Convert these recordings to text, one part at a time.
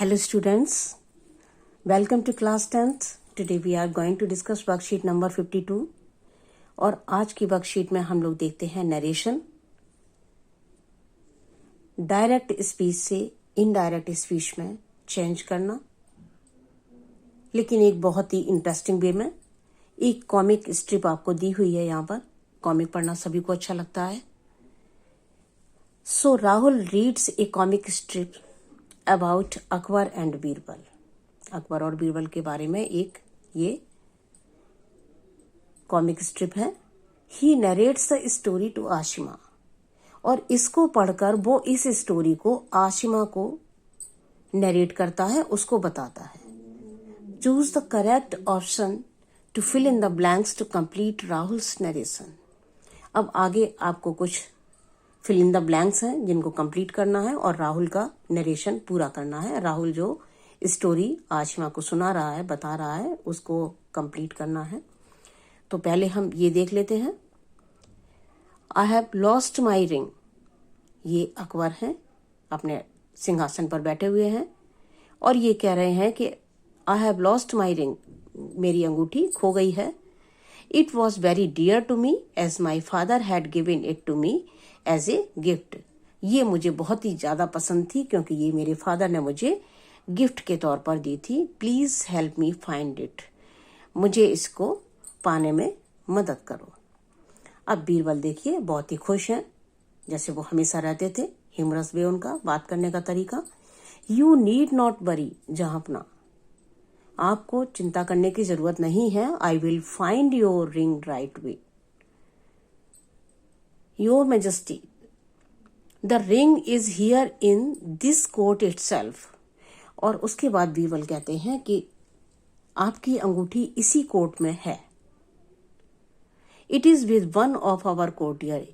Hello students, welcome to class 10th. Today we are going to discuss worksheet number 52 और आज की worksheet में हम लोग देखते हैं नरेशन, डायरेक्ट स्पीच से इनडायरेक्ट स्पीच में चेंज करना, लेकिन एक बहुत ही इंटरेस्टिंग वे में। एक कॉमिक स्ट्रिप आपको दी हुई है, यहाँ पर कॉमिक पढ़ना सभी को अच्छा लगता है। So Rahul reads a comic strip about Akbar and Birbal. Akbar और बीरबल के बारे में एक ये कॉमिक स्ट्रिप है। He narrates the story to Ashima, और इसको पढ़कर वो इस स्टोरी को आशिमा को नरेट करता है, उसको बताता है। Choose the correct option to fill in the blanks to complete Rahul's narration. अब आगे आपको कुछ फिल इन द ब्लैंक्स हैं जिनको कंप्लीट करना है और राहुल का नरेशन पूरा करना है। राहुल जो स्टोरी आशिमा को सुना रहा है, बता रहा है, उसको कंप्लीट करना है। तो पहले हम ये देख लेते हैं। आई हैव लॉस्ट माई रिंग। ये अकबर हैं, अपने सिंहासन पर बैठे हुए हैं और ये कह रहे हैं कि I have lost my ring, मेरी अंगूठी खो गई है। It was very dear to me as my father had given it to me as a gift. ये मुझे बहुत ही ज्यादा पसंद थी क्योंकि ये मेरे फादर ने मुझे गिफ्ट के तौर पर दी थी। Please help me find it. मुझे इसको पाने में मदद करो। अब बीरबल देखिए बहुत ही खुश हैं, जैसे वो हमेशा रहते थे। हिमरस वे उनका बात करने का तरीका। यू नीड नॉट वरी जहांपना, आपको चिंता करने की जरूरत नहीं है। I will find your ring right way. Your majesty, the ring is here in this court itself. और उसके बाद बीरबल कहते हैं कि आपकी अंगूठी इसी कोर्ट में है। It is with one of our courtier,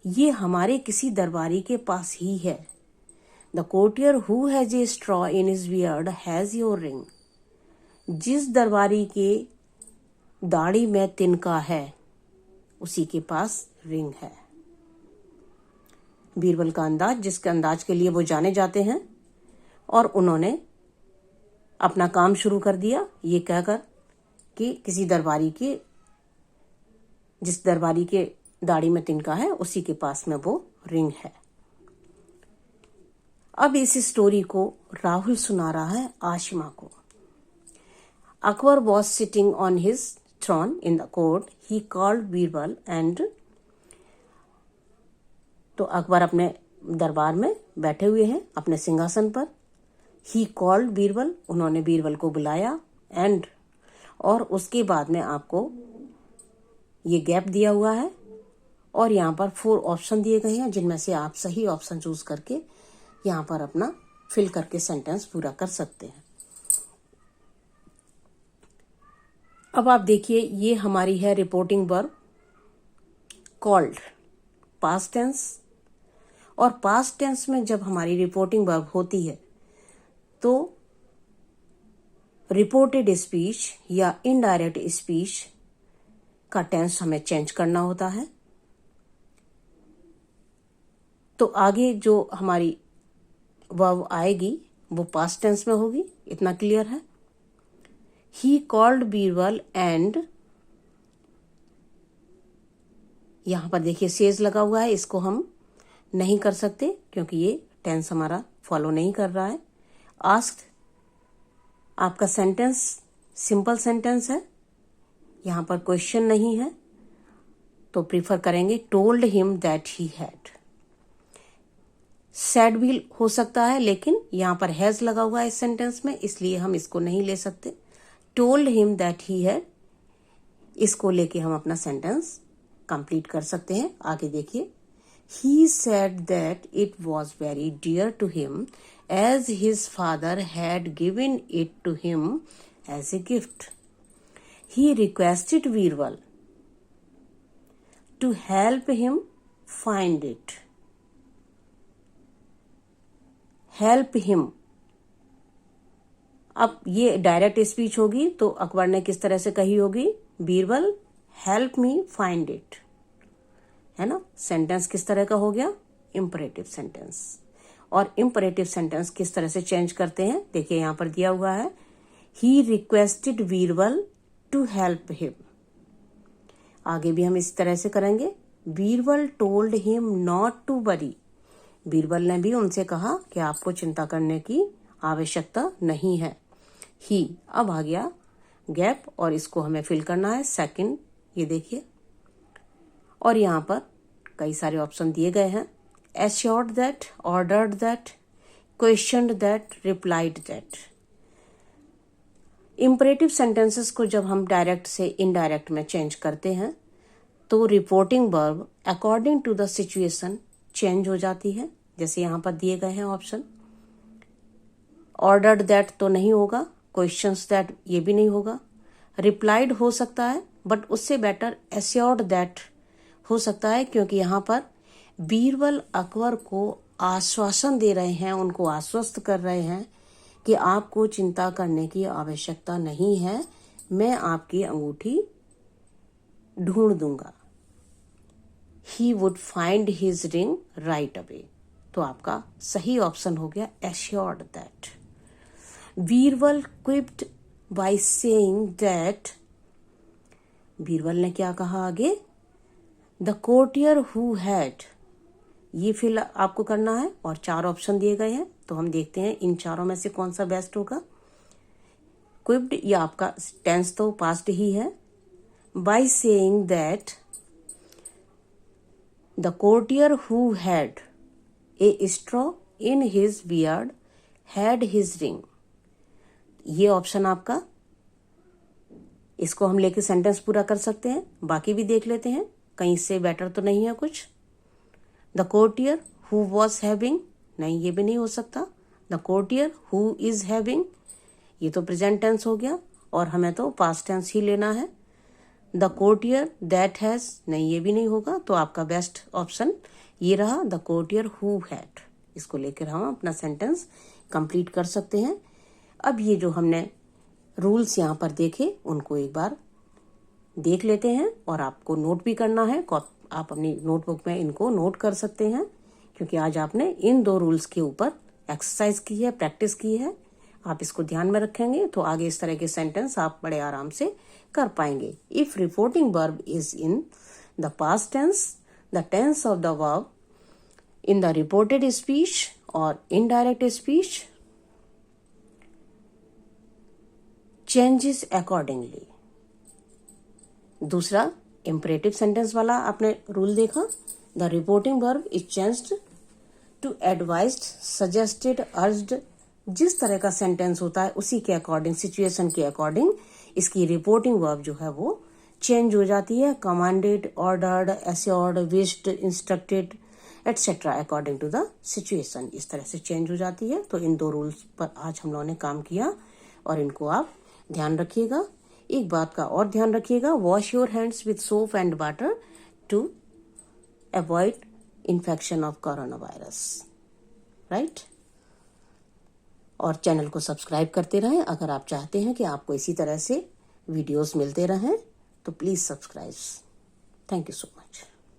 ये हमारे किसी दरबारी के पास ही है। The courtier who has a straw in his beard has your ring. जिस दरबारी के दाढ़ी में तिनका है उसी के पास रिंग है। बीरबल का अंदाज, जिसके अंदाज के लिए वो जाने जाते हैं, और उन्होंने अपना काम शुरू कर दिया ये कहकर कि किसी दरबारी के, जिस दरबारी के दाढ़ी में तिनका है उसी के पास में वो रिंग है। अब इस स्टोरी को राहुल सुना रहा है आशिमा को। Akbar was sitting on his throne in the court. He called Birbal and, तो अकबर अपने दरबार में बैठे हुए हैं अपने सिंहासन पर। ही कॉल्ड बीरबल, उन्होंने बीरबल को बुलाया। एंड, और उसके बाद में आपको ये गैप दिया हुआ है और यहाँ पर 4 ऑप्शन दिए गए हैं जिनमें से आप सही ऑप्शन चूज करके यहाँ पर अपना फिल करके सेंटेंस पूरा कर सकते हैं। अब आप देखिए, ये हमारी है reporting verb called, past tense. और पास्ट टेंस में जब हमारी रिपोर्टिंग वर्ब होती है तो रिपोर्टेड स्पीच या इनडायरेक्ट स्पीच का टेंस हमें चेंज करना होता है। तो आगे जो हमारी वर्ब आएगी वो पास्ट टेंस में होगी, इतना क्लियर है। ही कॉल्ड बीरबल एंड, यहां पर देखिए सेज लगा हुआ है, इसको हम नहीं कर सकते क्योंकि ये टेंस हमारा फॉलो नहीं कर रहा है। आस्क्ड, आपका सेंटेंस सिंपल सेंटेंस है, यहां पर क्वेश्चन नहीं है, तो प्रीफर करेंगे told him that he had. Sad भी हो सकता है लेकिन यहां पर हैज लगा हुआ है इस सेंटेंस में, इसलिए हम इसको नहीं ले सकते। Told him that he had, इसको लेके हम अपना सेंटेंस कंप्लीट कर सकते हैं। आगे देखिए, he said that it was very dear to him as his father had given it to him as a gift. He requested Birbal to help him find it. Help him. अब ये direct speech होगी तो अकबर ने किस तरह से कही होगी? Birbal help me find it, है ना। सेंटेंस किस तरह का हो गया? Imperative sentence. और इम्परेटिव सेंटेंस किस तरह से चेंज करते हैं देखिए यहां पर दिया हुआ है, he requested Birbal to help him. आगे भी हम इस तरह से करेंगे, Birbal told him not to worry. Birbal ने भी उनसे कहा कि आपको चिंता करने की आवश्यकता नहीं है। ही, अब आ गया गैप और इसको हमें फिल करना है सेकंड, ये देखिए। और यहाँ पर कई सारे ऑप्शन दिए गए हैं, assured that, ordered that, questioned that, replied that. Imperative sentences को जब हम डायरेक्ट से इनडायरेक्ट में चेंज करते हैं तो reporting verb according to the situation change हो जाती है, जैसे यहाँ पर दिए गए हैं ऑप्शन। ऑर्डर्ड दैट तो नहीं होगा, क्वेश्चंस दैट ये भी नहीं होगा, रिप्लाइड हो सकता है बट उससे बेटर एश्योर्ड दैट हो सकता है, क्योंकि यहाँ पर बीरबल अकबर को आश्वासन दे रहे हैं, उनको आश्वस्त कर रहे हैं कि आपको चिंता करने की आवश्यकता नहीं है, मैं आपकी अंगूठी ढूंढ दूंगा। He would find his ring right away. तो आपका सही ऑप्शन हो गया assured that. Birbal quipped by saying that, Birbal ने क्या कहा आगे, द कोर्टियर हु हैड, ये फिल आपको करना है और 4 ऑप्शन दिए गए हैं, तो हम देखते हैं इन चारों में से कौन सा बेस्ट होगा। क्विप्ड ये आपका टेंस तो पास्ट ही है, bye saying that the courtier who had a straw in his beard had his ring, ये ऑप्शन आपका, इसको हम लेके सेंटेंस पूरा कर सकते हैं, बाकी भी देख लेते हैं कहीं से बेटर तो नहीं है कुछ। The courtier who was having, नहीं ये भी नहीं हो सकता। The courtier who is having, ये तो प्रेजेंट टेंस हो गया और हमें तो पास्ट टेंस ही लेना है। द कोर्टियर दैट हैज, नहीं ये भी नहीं होगा, तो आपका बेस्ट ऑप्शन ये रहा, द कोर्टियर हु हैड। इसको लेकर हम अपना सेंटेंस कंप्लीट कर सकते हैं। अब ये जो हमने रूल्स यहाँ पर देखे उनको एक बार देख लेते हैं और आपको नोट भी करना है, आप अपनी नोटबुक में इनको नोट कर सकते हैं, क्योंकि आज आपने इन 2 रूल्स के ऊपर एक्सरसाइज की है, प्रैक्टिस की है। आप इसको ध्यान में रखेंगे तो आगे इस तरह के सेंटेंस आप बड़े आराम से कर पाएंगे। If reporting verb is in the past tense, the tense of the verb in the reported speech और इनडायरेक्ट स्पीच चेंजेस अकॉर्डिंगली। दूसरा इंपरेटिव सेंटेंस वाला आपने रूल देखा, the reporting verb is changed to advised, suggested, urged, जिस तरह का sentence होता है उसी के अकॉर्डिंग, सिचुएशन के अकॉर्डिंग इसकी रिपोर्टिंग वर्ब जो है वो चेंज हो जाती है। Commanded, ordered, assured, wished, instructed etcetera according to the situation, इस तरह से चेंज हो जाती है। तो इन 2 रूल्स पर आज हम लोगों ने काम किया और इनको आप ध्यान रखिएगा। एक बात का और ध्यान रखिएगा, wash your hands with soap and water to avoid infection of corona virus, right. और चैनल को सब्सक्राइब करते रहें। अगर आप चाहते हैं कि आपको इसी तरह से वीडियोस मिलते रहें तो please subscribe. Thank you so much.